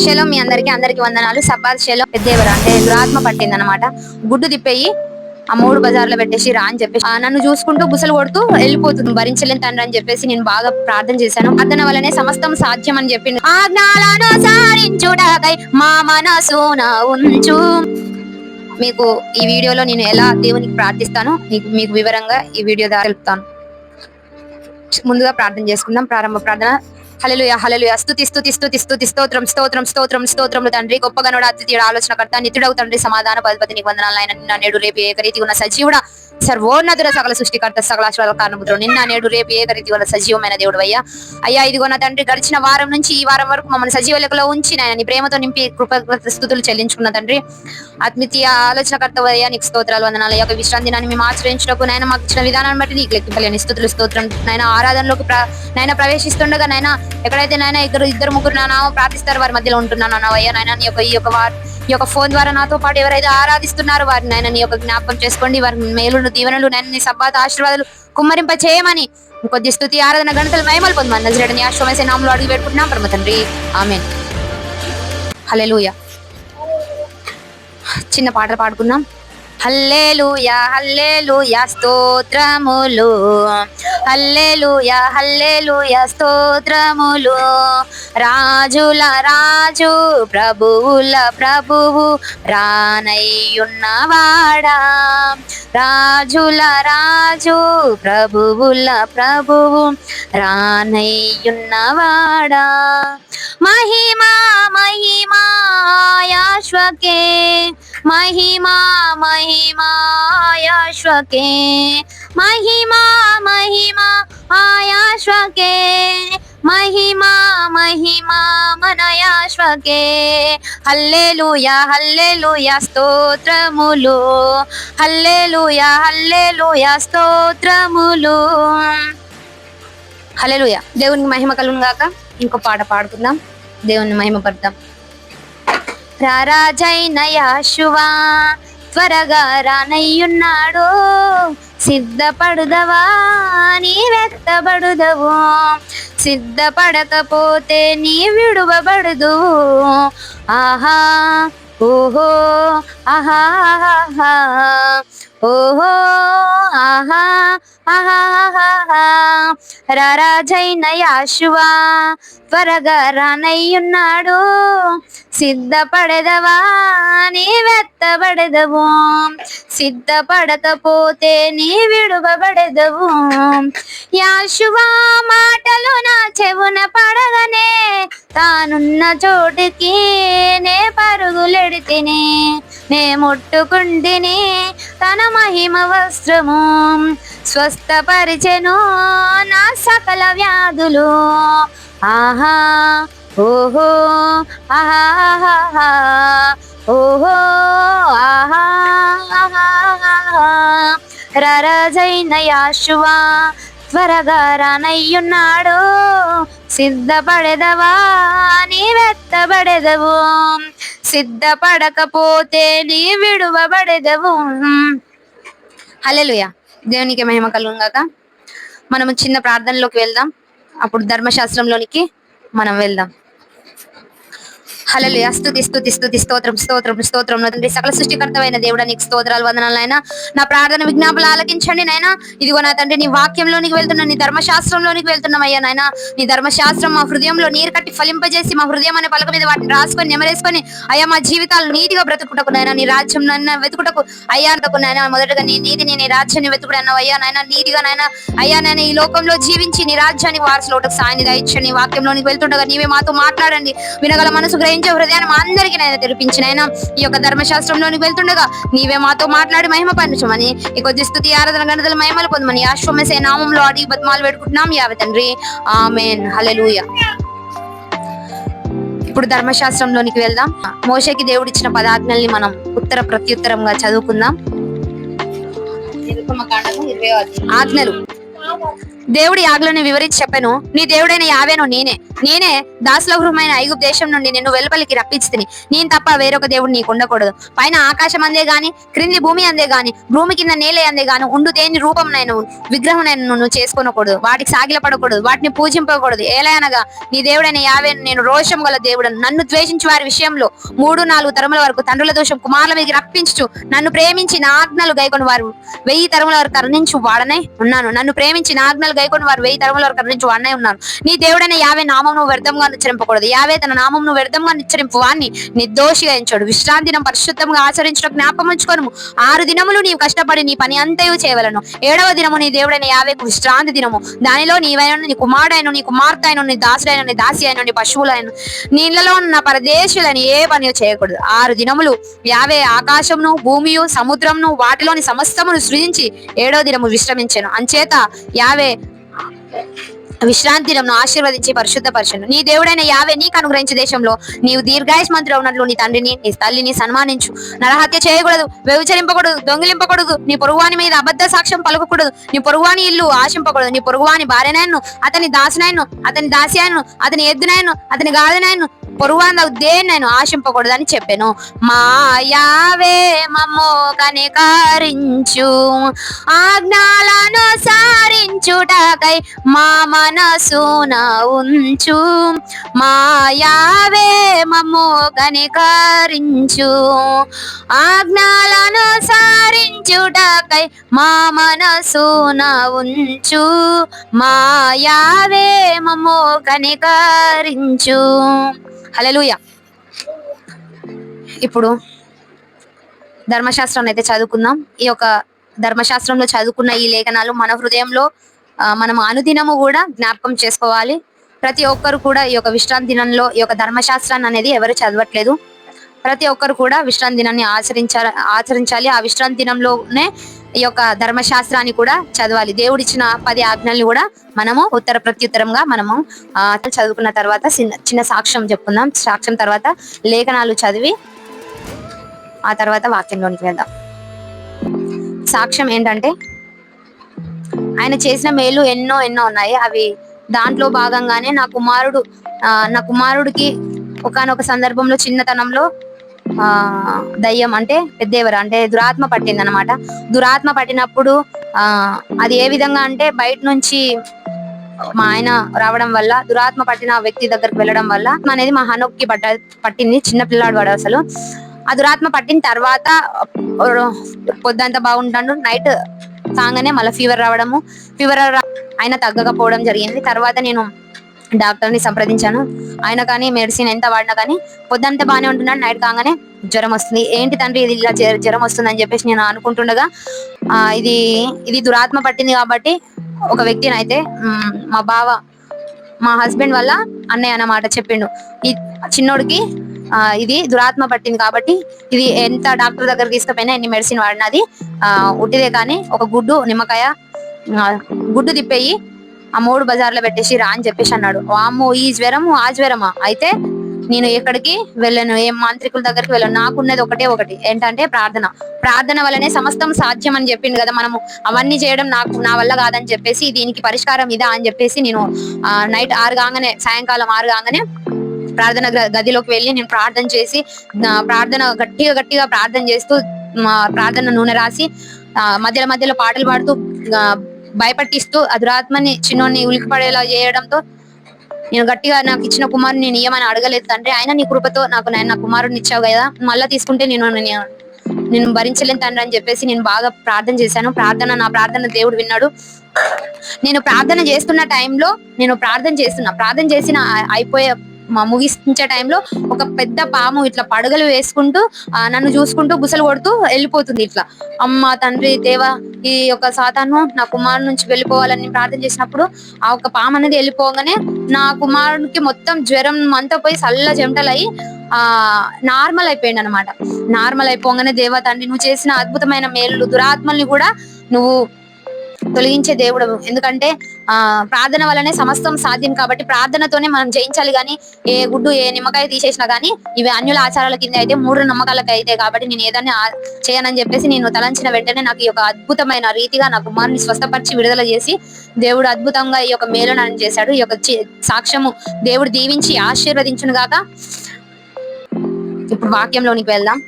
శలో మీ అందరికి వందనాలు. సబ్బాత్ శలో పెద్దేవరు అంటే దురాత్మ పట్టింది అనమాట. గుడ్డు తిప్పేయి ఆ 3 బజార్లో పెట్టేసి రా అని చెప్పేసి నన్ను చూసుకుంటూ బుసలు కొడుతూ వెళ్ళిపోతుంది. భరించలేని తండ్రి అని చెప్పేసి నేను బాగా ప్రార్థన చేశాను. ప్రార్థన వల్లనే సమస్తం సాధ్యం అని చెప్పింది. ఆజ్ఞలను సారించుటకై మా మనసున ఉంచు. మీకు ఈ వీడియోలో నేను ఎలా దేవునికి ప్రార్థిస్తానో మీకు వివరంగా ఈ వీడియో ద్వారా తెలుపుతాను. ముందుగా ప్రార్థన చేసుకుందాం. ప్రారంభ ప్రార్థన. హల్లెలూయా హల్లెలూయా. స్తుతి స్తుతి స్తుతి స్తుతి స్తోత్రం స్తోత్రం స్తోత్రం స్తోత్రములు తండ్రి. గొప్పగనుడు, అద్వితీయుడు, ఆలోచనకర్త, నిత్యుడవు తండ్రి, సమాధాన పద్ధతి నీకు వందనాలు నాయన. నిన్న నేడు రేపు ఏకరీతి ఉన్న సజీవుడా, సర్వోన్నతుడ, సకల సృష్టికర్త, సకల ఆశీర్వాదాల కారణపుత్రుడు, నిన్న నేడు రేపు ఏకరీతి ఉన్న సజీవమైన దేవుడు అయ్యా. ఇదిగో నా తండ్రి, గడిచిన వారం నుంచి ఈ వారం వరకు మమ్మల్ని సజీవ లెక్కలో ఉంచి నాయన నీ ప్రేమతో నింపి కృప స్తుతులు చెల్లించుకున్న తండ్రి, అద్వితీయ ఆలోచనకర్త అయ్యా, నీకు స్తోత్రాలు వందనాలు. యొక్క విశ్రాంతి దినాన్ని మేము ఆచరించడానికి నాయన మాకు ఇచ్చిన విధానాన్ని బట్టి నీకు లెక్కింపలేని స్తుతులు స్తోత్రం నాయన. ఆరాధనలోకి నాయన ప్రవేశిస్తుండగా నాయన ఎక్కడైతే నాయన ఇద్దరు ముగ్గురు నా నామం ప్రార్థిస్తారు వారి మధ్యలో ఉంటున్నాను అయ్యా. నాయన ఈ యొక్క ఫోన్ ద్వారా నాతో పాటు ఎవరైతే ఆరాధిస్తున్నారో వారిని నాయన నీ యొక్క జ్ఞాపకం చేసుకోండి. వారి మేలును దీవెనలు నాయన నీ సబ్బాత్ ఆశీర్వాదాలు కుమ్మరింప చేయమని కొద్ది స్తుతి ఆరాధన గణతలు మహిమలు పొందమని నజరేయుడైన యేసు యేసు నామములో అడిగి పెట్టుకుంటున్నాం పరమ తండ్రి, ఆమేన్. హల్లెలూయా. చిన్న పాటలు పాడుకుందాం. హల్లెలూయా హల్లెలూయా స్తోత్రములు, హల్లెలూయా హల్లెలూయా స్తోత్రములు. రాజుల రాజు ప్రభువుల ప్రభువు రానయ్యున్నవాడా, రాజుల రాజు ప్రభువుల ప్రభువు రానయ్యున్నవాడా. మహిమా మహిమా యాశ్వకే, మహిమా మహిమా యాశ్వకే, మహిమా మహిమా ఆయాశ్వకే, మహిమా మహిమా మనయాశ్వకే. హల్లెలూయా హల్లెలూయా స్తోత్రములు, హల్లెలూయా హల్లెలూయా స్తోత్రములు. హల్లెలూయా. దేవునికి మహిమ కలుగును గాక. ఇంకో పాట పాడుకుందాం, దేవుని మహిమ పడతాం. రారాజైన యేషువా త్వరగా రానయ్యున్నాడు, సిద్ధపడుదవా నీ వెత్తబడుదవు, సిద్ధపడకపోతే నీ విడువబడదు. ఆహా ఓహో ఆహా ఓహో ఆహా ఆహా. రారాజైన యేషువా త్వరగా రానయ్యున్నాడు, సిద్ధపడదవా నీ వెత్తబడదవు, సిద్ధపడకపోతే నీ విడువబడదవు. యేషువా మాటలు నా చెవున పడగనే, తానున్న చోటుకి నే పరుగులెడితిని, నే ముట్టుకుంటిని తన మహిమ వస్త్రము, స్వస్థపరిచెను నా సకల వ్యాధులు. ఆహా ఓహో ఆహా ఓహో ఆహా. రారాజైన యేషువా త్వరగా రానయ్యున్నాడు, సిద్ధపడదవా నీ వెత్తబడదవు, సిద్ధపడకపోతే నీ విడువబడదవు. హల్లెలూయా. దేవునికి మహిమ కలుగును గాక. మనము చిన్న ప్రార్థనలోకి వెళ్దాం, అప్పుడు ధర్మశాస్త్రంలోనికి మనం వెళ్దాం. హల్లెలూయా. స్తుతి స్తుతి స్తుతి స్తోత్రం స్తోత్రం స్తోత్రం తండ్రి, సకల సృష్టికర్తమైన దేవుడా నీకు స్తోత్రాలు వందనాలు నాయన. నా ప్రార్థన విజ్ఞాపనలు ఆలకించండి నాయన. ఇదిగో నా తండ్రి, నీ వాక్యంలోనికి వెళ్తున్నా, నీ ధర్మశాస్త్రంలోనికి వెళ్తున్నాం అయ్యా నాయన. నీ ధర్మశాస్త్రం మా హృదయంలో నీరు కట్టి ఫలింపజేసి మా హృదయం అనే పలక మీద వాటిని రాసుకొని నెమరేసుకొని అయ్యా మా జీవితాలు నీతిగా బ్రతుకుటకు నాయన, నీ రాజ్యం నన్ను వెతుకుటకు అయ్యా నాయన. మొదటగా నీ నీతిని నీ రాజ్యాన్ని వెతుకుడు అన్నావు అయ్యా నాయన. నీతిగా నాయన అయ్యా నేను ఈ లోకంలో జీవించి నీ రాజ్యానికి వారసులోటకు సాయాన్ని దయచండి. నీ వాక్యంలోనికి వెళ్తుండగా నీవే మాతో మాట్లాడండి. వినగల మనసు గ్రహించే హృదయాన్ని మా అందరికీ నేను తెలిపించినైనా ఈ యొక్క ధర్మశాస్త్రంలోనికి వెళ్తుండగా నీవే మాతో మాట్లాడి మహిమ పరచమని, ఈ కొద్ది స్తుతి ఆరాధన గణతలు మహిమలు పొందమని యేసు యేసు నామములో అడిగి బతిమాలు పెట్టుకుంటున్నాం యావే తండ్రి, ఆమేన్. హల్లెలూయా. ఇప్పుడు ధర్మశాస్త్రంలోనికి వెళ్దాం. మోషేకి దేవుడిచ్చిన పదాజ్ఞల్ని మనం ఉత్తర ప్రత్యుత్తరంగా చదువుకుందాం. ఆజ్ఞలు. దేవుడి ఆజ్ఞలను వివరించి చెప్పాను. నీ దేవుడైన యావేను నేనే దాసుల గృహమైన ఐగుప్తు దేశం నుండి నిన్ను వెలుపలికి రప్పించితిని. నేను తప్ప వేరొక దేవుడు నీకు ఉండకూడదు. పైన ఆకాశం అందే గాని, క్రింది భూమి అందే గాని, భూమి కింద నేల అందే గాని ఉండు దేని రూపం నేను విగ్రహం నువ్వు చేసుకోనకూడదు. వాటికి సాగిల పడకూడదు, వాటిని పూజింపకూడదు. ఏలయనగా నీ దేవుడైన యావే నేను రోషం గల దేవుడను. నన్ను ద్వేషించి వారి విషయంలో 3-4 తరముల వరకు తండ్రుల దోషం కుమారుల మీద రప్పించు. నన్ను ప్రేమించి నా ఆజ్ఞలు గైకొని వారు 1000 తరముల వరకు కరుణించు వాడనే ఉన్నాను. నన్ను ప్రేమించి నా ఆజ్ఞలు గైకొని వారు 1000 తరముల వరకు కరుణించు వాడనే ఉన్నాను. నీ దేవుడైన యావే నామమును వ్యర్థంగా ఉచ్చరింపకూడదు. యావే తన నామమును వ్యర్థంగా ఉచ్చరింపు వాడిని నిర్దోషిగా ఎంచాడు. విశ్రాంతి దినం పరిశుద్ధంగా ఆచరించడం జ్ఞాపకం ఉంచుకొనుము. 6 దినములు నీవు కష్టపడి నీ పని అంతయు చేయవలను. 7వ దినము నీ దేవుడైన యావేకు విశ్రాంతి దినము. దానిలో నీవైన, నీ కుమారుడైన, నీ కుమార్తె అయిన, నీ దాసుడైన, నీ దాసి అయిన, నీ పశువులైన, నీళ్ళలో ఉన్న పరదేశులని ఏ పని చేయకూడదు. 6 దినములు యావే ఆకాశమును, భూమియు, సముద్రమును, వాటిలోని సమస్తమును సృజించి 7వ దినము విశ్రమించెను. అంచేత యావే విశ్రాంతి దినంను ఆశీర్వదించి పరిశుద్ధపరచును. నీ దేవుడైన యావే నీకు అనుగ్రహించే దేశంలో నీవు దీర్ఘాయుష్మంతుడు ఉన్నట్లు నీ తండ్రిని, నీ తల్లిని సన్మానించు. నరహత్య చేయకూడదు, వ్యభిచరింపకూడదు, దొంగిలింపకూడదు, నీ పొరుగువాని మీద అబద్ధ సాక్ష్యం పలకకూడదు, నీ పొరుగువాని ఇల్లు ఆశింపకూడదు, నీ పొరుగువాని భార్యనైను, అతని దాసునైను, అతని దాసియైను, అతని ఎద్దునైను, అతని గాడినైను, పొరుగువాని దేన్నైను ఆశింపకూడదు అని చెప్పాను. మా యావే మమ్ము కనికరించు, ఆజ్ఞలను సారించుటకై మా మనసున ఉంచు. మా యావే మమ్ము కనికరించు, ఆజ్ఞలను సారించుటకై మా మనసున ఉంచు. మా యావే మమ్ము కనికరించు. హల్లెలూయా. ఇప్పుడు ధర్మశాస్త్రం అయితే చదువుకుందాం. ఈ యొక్క ధర్మశాస్త్రంలో చదువుకున్న ఈ లేఖనాలు మన హృదయంలో మనం అనుదినము కూడా జ్ఞాపకం చేసుకోవాలి. ప్రతి ఒక్కరు కూడా ఈ యొక్క విశ్రాంతి దినంలో ఈ యొక్క ధర్మశాస్త్రాన్ని అనేది ఎవరు చదవట్లేదు. ప్రతి ఒక్కరు కూడా విశ్రాంతి దినాన్ని ఆచరించాలి. ఆ విశ్రాంతి దినంలోనే ఈ యొక్క ధర్మశాస్త్రాన్ని కూడా చదవాలి. దేవుడిచ్చిన 10 ఆజ్ఞల్ని కూడా మనము ఉత్తర ప్రత్యుత్తరంగా మనము చదువుకున్న తర్వాత చిన్న సాక్ష్యం చెప్పుకుందాం. సాక్ష్యం తర్వాత లేఖనాలు చదివి ఆ తర్వాత వాక్యంలోనికి వెళ్దాం. సాక్ష్యం ఏంటంటే, ఆయన చేసిన మేలు ఎన్నో ఉన్నాయి. అవి దాంట్లో భాగంగానే నా కుమారుడికి ఒకానొక సందర్భంలో చిన్నతనంలో దయ్యం అంటే పెద్దేవర అంటే దురాత్మ పట్టింది అనమాట. దురాత్మ పట్టినప్పుడు అది ఏ విధంగా అంటే, బయట నుంచి మా ఆయన రావడం వల్ల, దురాత్మ పట్టిన వ్యక్తి దగ్గరకు వెళ్ళడం వల్ల అనేది మా హనోక్కి పట్టింది. చిన్న పిల్లాడు వాడు. అసలు ఆ దురాత్మ పట్టిన తర్వాత పొద్దంతా బాగుంటాడు. నైట్ కాగానే మళ్ళీ ఫీవర్ రావడము, ఆయన తగ్గకపోవడం జరిగింది. తర్వాత నేను డాక్టర్ ని సంప్రదించాను. ఆయన కానీ మెడిసిన్ ఎంత వాడినా కానీ పొద్దంతా బాగానే ఉంటున్నాడు. నైట్ కాగానే జ్వరం వస్తుంది. ఏంటి తండ్రి ఇది ఇలా జ్వరం వస్తుంది అని చెప్పేసి నేను అనుకుంటుండగా ఇది దురాత్మ పట్టింది కాబట్టి ఒక వ్యక్తిని అయితే మా హస్బెండ్ వల్ల అన్నయ్య అన్నమాట చెప్పిండు, ఈ చిన్నోడికి ఇది దురాత్మ పట్టింది కాబట్టి ఇది ఎంత డాక్టర్ దగ్గర తీసుకుపోయినా ఎన్ని మెడిసిన్ వాడినది ఉట్టిదే, కానీ ఒక నిమ్మకాయ గుడ్డు తిప్పేయి ఆ 3 బజార్లో పెట్టేసి రా అని చెప్పేసి అన్నాడు. వామ్మో, ఈ జ్వరము ఆ జ్వరమా? అయితే నేను ఎక్కడికి వెళ్ళను, ఏ మాంత్రికుల దగ్గరికి వెళ్ళను. నాకున్నది ఒకటి ఏంటంటే ప్రార్థన వల్లనే సమస్తం సాధ్యం అని చెప్పిండు కదా. మనము అవన్నీ చేయడం నా వల్ల కాదని చెప్పేసి దీనికి పరిష్కారం ఇదా అని చెప్పేసి నేను నైట్ 6 కాగానే, సాయంకాలం 6 కాగానే ప్రార్థన గదిలోకి వెళ్ళి నేను ప్రార్థన చేసి గట్టిగా ప్రార్థన చేస్తూ ప్రార్థన నూనె రాసి మధ్యలో పాటలు పాడుతూ భయపట్టిస్తూ అదురాత్మని చిన్నోని ఉలికిపడేలా చేయడంతో నేను గట్టిగా, నాకు ఇచ్చిన కుమారుని నేను ఇయ్యమని అడగలేదు తండ్రి, అయినా నీ కృపతో నా కుమారుడిని ఇచ్చావు కదా, మళ్ళా తీసుకుంటే నేను భరించలేను తండ్రి అని చెప్పేసి నేను బాగా ప్రార్థన చేశాను. నా ప్రార్థన దేవుడు విన్నాడు. నేను ప్రార్థన చేస్తున్న టైంలో ప్రార్థన చేసిన అయిపోయే ముగించే టైంలో ఒక పెద్ద పాము ఇట్లా పడగలు వేసుకుంటూ నన్ను చూసుకుంటూ బుసలు కొడుతూ వెళ్ళిపోతుంది. ఇట్లా అమ్మ తండ్రి దేవా, ఈ యొక్క సాతాను నా కుమారుడు నుంచి వెళ్ళిపోవాలని ప్రార్థన చేసినప్పుడు ఆ ఒక పాము అనేది వెళ్ళిపోగానే నా కుమారుడికి మొత్తం జ్వరం అంతా పోయి చల్ల చెమటలయ్యి నార్మల్ అయిపోయింది అనమాట. నార్మల్ అయిపోగానే దేవా తండ్రి, నువ్వు చేసిన అద్భుతమైన మేలు, దురాత్మల్ని కూడా నువ్వు తొలగించే దేవుడు. ఎందుకంటే ప్రార్థన వల్లనే సమస్తం సాధ్యం కాబట్టి ప్రార్థనతోనే మనం జయించాలి. గానీ ఏ గుడ్డు ఏ నిమ్మకాయ తీసేసినా గానీ ఇవి అన్యుల ఆచారాల కింద అయితే, మూఢ నమ్మకాలకు అయితే. కాబట్టి నేను ఏదైనా చేయనని చెప్పేసి నేను తలంచిన వెంటనే నాకు ఈ యొక్క అద్భుతమైన రీతిగా నా కుమారుని స్వస్థపరిచి విడుదల చేసి దేవుడు అద్భుతంగా ఈ యొక్క మేలును చేశాడు. ఈ యొక్క సాక్ష్యము దేవుడు దీవించి ఆశీర్వదించును గాక. ఇప్పుడు వాక్యంలోనికి వెళ్దాం.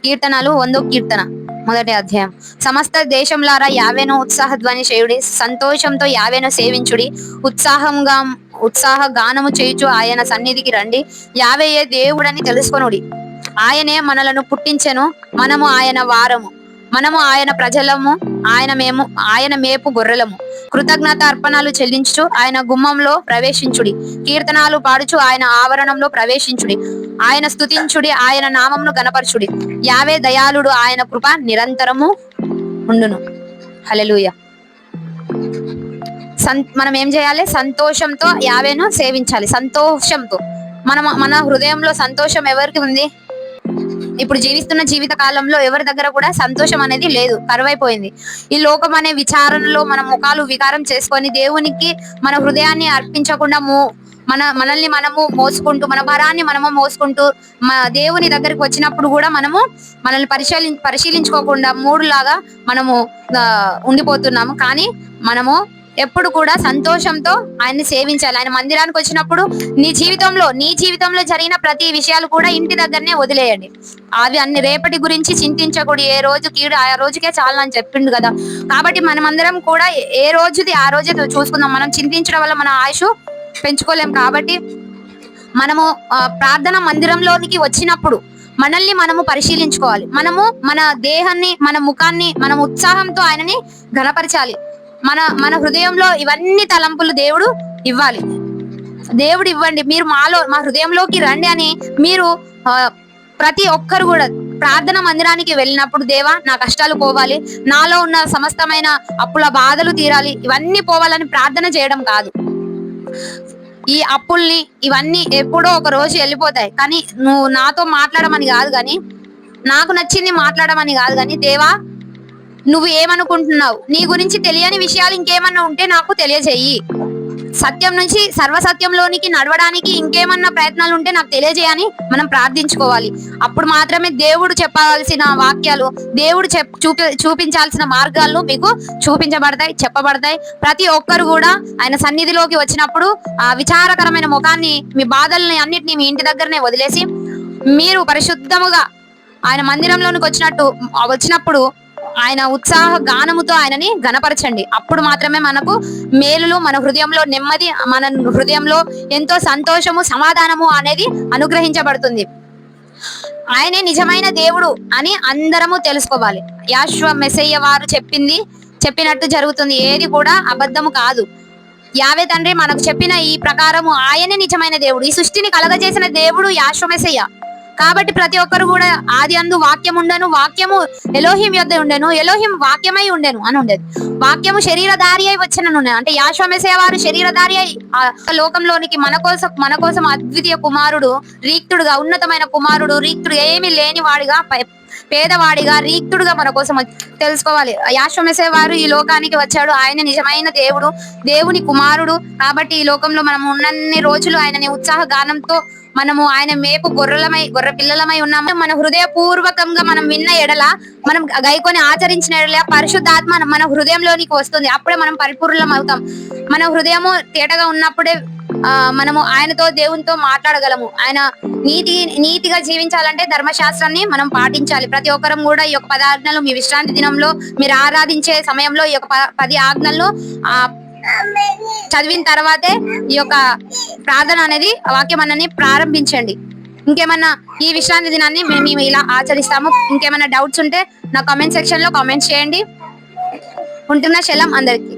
కీర్తనలు 100వ కీర్తన 1వ అధ్యాయం. సమస్త దేశంలారా యావేను ఉత్సాహ ధ్వని చేయుడి, సంతోషంతో యావేను సేవించుడి, ఉత్సాహ గానము చేయుచు ఆయన సన్నిధికి రండి. యావేయే దేవుడని తెలుసుకొనుడి. ఆయనే మనలను పుట్టించెను, మనము ఆయన వారము, మనము ఆయన ప్రజలము, ఆయన మేపు గొర్రెలము. కృతజ్ఞత అర్పణలు చెల్లించుచు ఆయన గుమ్మంలో ప్రవేశించుడి, కీర్తనాలు పాడుచు ఆయన ఆవరణంలో ప్రవేశించుడి. ఆయన స్తుతించుడి, ఆయన నామమును గణపరచుడి. యావే దయాళుడు, ఆయన కృప నిరంతరము ఉండును. హల్లెలూయా. మనం ఏం చేయాలి? సంతోషంతో యావేను సేవించాలి. సంతోషంతో మన హృదయంలో సంతోషం ఎవరికి ఉంది? ఇప్పుడు జీవిస్తున్న జీవిత కాలంలో ఎవరి దగ్గర కూడా సంతోషం అనేది లేదు, కరువైపోయింది. ఈ లోకం అనే విచారణలో మన ముఖాలు వికారం చేసుకొని దేవునికి మన హృదయాన్ని అర్పించకుండా మనల్ని మనము మోసుకుంటూ, మన భారాన్ని మనము మోసుకుంటూ దేవుని దగ్గరికి వచ్చినప్పుడు కూడా మనల్ని పరిశీలించుకోకుండా మూడులాగా మనము ఉండిపోతున్నాము. కానీ మనము ఎప్పుడు కూడా సంతోషంతో ఆయన్ని సేవించాలి. ఆయన మందిరానికి వచ్చినప్పుడు నీ జీవితంలో జరిగిన ప్రతి విషయాలు కూడా ఇంటి దగ్గరనే వదిలేయండి. అవి అన్ని రేపటి గురించి చింతించకూడదు. ఏ రోజు కీడు ఆ రోజుకే చాలు అని చెప్పిండు కదా. కాబట్టి మనమందరం కూడా ఏ రోజుది ఆ రోజే చూసుకుందాం. మనం చింతించడం వల్ల మన ఆయుష్ పెంచుకోలేం. కాబట్టి మనము ప్రార్థన మందిరంలోనికి వచ్చినప్పుడు మనల్ని మనము పరిశీలించుకోవాలి. మన దేహాన్ని, మన ముఖాన్ని మనం ఉత్సాహంతో ఆయనని ఘనపరచాలి. మన హృదయంలో ఇవన్నీ తలంపులు దేవుడు ఇవ్వండి. మీరు మా హృదయంలోకి రండి అని మీరు ప్రతి ఒక్కరు కూడా ప్రార్థన మందిరానికి వెళ్ళినప్పుడు, దేవా నా కష్టాలు పోవాలి, నాలో ఉన్న సమస్తమైన అప్పుల బాధలు తీరాలి, ఇవన్నీ పోవాలని ప్రార్థన చేయడం కాదు. ఈ అప్పుల్ని ఇవన్నీ ఎప్పుడో ఒక రోజు వెళ్ళిపోతాయి. కానీ నువ్వు నాతో మాట్లాడమని కాదు, కానీ నాకు నచ్చింది మాట్లాడమని కాదు, కానీ దేవా నువ్వు ఏమనుకుంటున్నావు, నీ గురించి తెలియని విషయాలు ఇంకేమన్నా ఉంటే నాకు తెలియజేయి. సత్యం నుంచి సర్వసత్యంలోనికి నడవడానికి ఇంకేమన్నా ప్రయత్నాలు ఉంటే నాకు తెలియజేయని మనం ప్రార్థించుకోవాలి. అప్పుడు మాత్రమే దేవుడు చెప్పవలసిన వాక్యాలు, దేవుడు చూపించాల్సిన మార్గాలు మీకు చెప్పబడతాయి. ప్రతి ఒక్కరు కూడా ఆయన సన్నిధిలోకి వచ్చినప్పుడు ఆ విచారకరమైన ముఖాన్ని, మీ బాధల్ని అన్నిటినీ మీ ఇంటి దగ్గరనే వదిలేసి మీరు పరిశుద్ధముగా ఆయన మందిరంలోనికి వచ్చినప్పుడు ఆయన ఉత్సాహ గానముతో ఆయనని ఘనపరచండి. అప్పుడు మాత్రమే మనకు మేలులు, మన హృదయంలో నెమ్మది, మన హృదయంలో ఎంతో సంతోషము, సమాధానము అనేది అనుగ్రహించబడుతుంది. ఆయనే నిజమైన దేవుడు అని అందరము తెలుసుకోవాలి. యాషువ మెస్సయ్య వారు చెప్పినట్టు జరుగుతుంది. ఏది కూడా అబద్ధము కాదు. యావే తండ్రి మనకు చెప్పిన ఈ ప్రకారము ఆయనే నిజమైన దేవుడు. ఈ సృష్టిని కలగజేసిన దేవుడు యాషువ మెస్సయ్య. కాబట్టి ప్రతి ఒక్కరు కూడా ఆది అందు వాక్యం ఉండెను, వాక్యము ఎలోహిం యొద్ద ఉండెను, ఎలోహిం వాక్యమై ఉండెను అని ఉండేది. వాక్యము శరీరధారి అయి వచ్చనను, అంటే యాషువ మెస్సయ్య వారు శరీరధారి అయి లోకంలోనికి మన కోసం అద్వితీయ కుమారుడు, రీక్తుడుగా, ఉన్నతమైన కుమారుడు, రీక్తుడు, ఏమీ లేని వాడిగా, పేదవాడిగా, రీక్తుడుగా మన కోసం తెలుసుకోవాలి. యాషువ మెస్సయ్య వారు ఈ లోకానికి వచ్చాడు. ఆయన నిజమైన దేవుడు, దేవుని కుమారుడు. కాబట్టి ఈ లోకంలో మనం ఉన్నన్ని రోజులు ఆయనని ఉత్సాహ గానంతో మనము ఆయన మేపు గొర్రె పిల్లలమై ఉన్నాము. మన హృదయపూర్వకంగా మనం విన్న ఎడల, మనం గైకొని ఆచరించిన ఎడల పరిశుద్ధాత్మ మన హృదయంలోనికి వస్తుంది. అప్పుడే మనం పరిపూర్ణం అవుతాం. మన హృదయము తేటగా ఉన్నప్పుడే మనము ఆయనతో, దేవునితో మాట్లాడగలము. ఆయన నీతిగా జీవించాలంటే ధర్మశాస్త్రాన్ని మనం పాటించాలి. ప్రతి ఒక్కరం కూడా ఈ యొక్క 10 ఆజ్ఞలు మీ విశ్రాంతి దినంలో మీరు ఆరాధించే సమయంలో ఈ యొక్క 10 ఆజ్ఞలను చదివిన తర్వాతే ఈ యొక్క ప్రార్థన అనేది, వాక్యం అనేది ప్రారంభించండి. ఇంకేమన్నా ఈ విశ్రాంతి దినాన్ని మేము ఇలా ఆచరిస్తాము. ఇంకేమైనా డౌట్స్ ఉంటే నా కామెంట్ సెక్షన్ లో కామెంట్ చేయండి. ఉంటున్న శలం అందరికి.